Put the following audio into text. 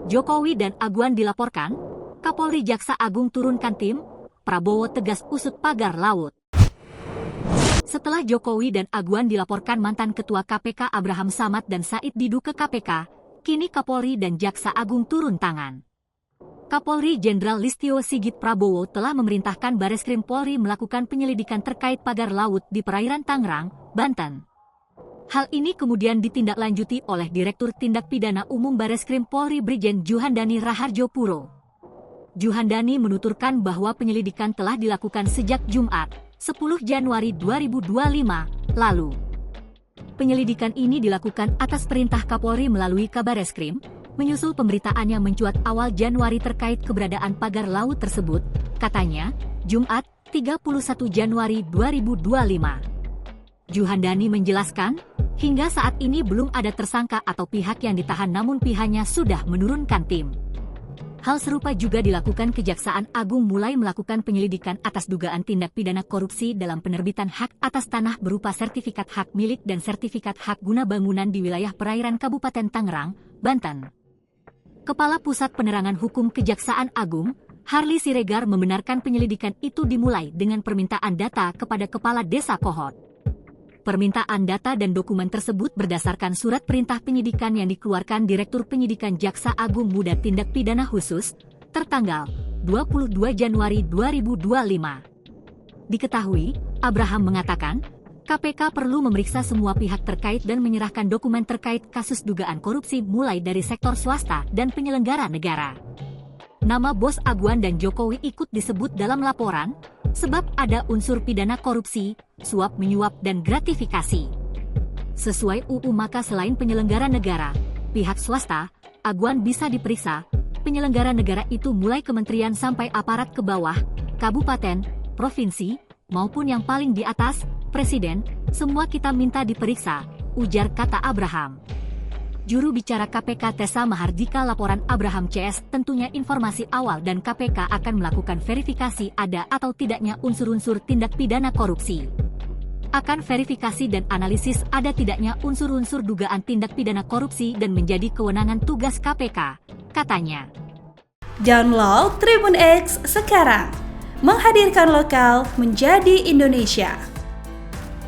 Jokowi dan Aguan dilaporkan, Kapolri Jaksa Agung turunkan tim, Prabowo tegas usut pagar laut. Setelah Jokowi dan Aguan dilaporkan mantan Ketua KPK Abraham Samad dan Said Didu ke KPK, kini Kapolri dan Jaksa Agung turun tangan. Kapolri Jenderal Listio Sigit Prabowo telah memerintahkan Bareskrim Polri melakukan penyelidikan terkait pagar laut di perairan Tangerang, Banten. Hal ini kemudian ditindaklanjuti oleh Direktur Tindak Pidana Umum Bareskrim Polri Brigjen Juhandani Raharjo Puro. Juhandani menuturkan bahwa penyelidikan telah dilakukan sejak Jumat, 10 Januari 2025, lalu. Penyelidikan ini dilakukan atas perintah Kapolri melalui Kabareskrim, menyusul pemberitaan yang mencuat awal Januari terkait keberadaan pagar laut tersebut, katanya, Jumat, 31 Januari 2025. Juhandani menjelaskan, hingga saat ini belum ada tersangka atau pihak yang ditahan namun pihaknya sudah menurunkan tim. Hal serupa juga dilakukan Kejaksaan Agung mulai melakukan penyelidikan atas dugaan tindak pidana korupsi dalam penerbitan hak atas tanah berupa sertifikat hak milik dan sertifikat hak guna bangunan di wilayah perairan Kabupaten Tangerang, Banten. Kepala Pusat Penerangan Hukum Kejaksaan Agung, Harli Siregar membenarkan penyelidikan itu dimulai dengan permintaan data kepada Kepala Desa Kohot. Permintaan data dan dokumen tersebut berdasarkan surat perintah penyidikan yang dikeluarkan Direktur Penyidikan Jaksa Agung Muda Tindak Pidana Khusus, tertanggal 22 Januari 2025. Diketahui, Abraham mengatakan, KPK perlu memeriksa semua pihak terkait dan menyerahkan dokumen terkait kasus dugaan korupsi mulai dari sektor swasta dan penyelenggara negara. Nama bos Aguan dan Jokowi ikut disebut dalam laporan, sebab ada unsur pidana korupsi, suap menyuap dan gratifikasi. Sesuai UU maka selain penyelenggara negara, pihak swasta, Aguan bisa diperiksa, penyelenggara negara itu mulai kementerian sampai aparat ke bawah, kabupaten, provinsi, maupun yang paling di atas, presiden, semua kita minta diperiksa, ujar kata Abraham. Juru bicara KPK Tessa Mahardika laporan Abraham CS tentunya informasi awal dan KPK akan melakukan verifikasi ada atau tidaknya unsur-unsur tindak pidana korupsi. Akan verifikasi dan analisis ada tidaknya unsur-unsur dugaan tindak pidana korupsi dan menjadi kewenangan tugas KPK, katanya. Download Tribun X sekarang, menghadirkan lokal menjadi Indonesia.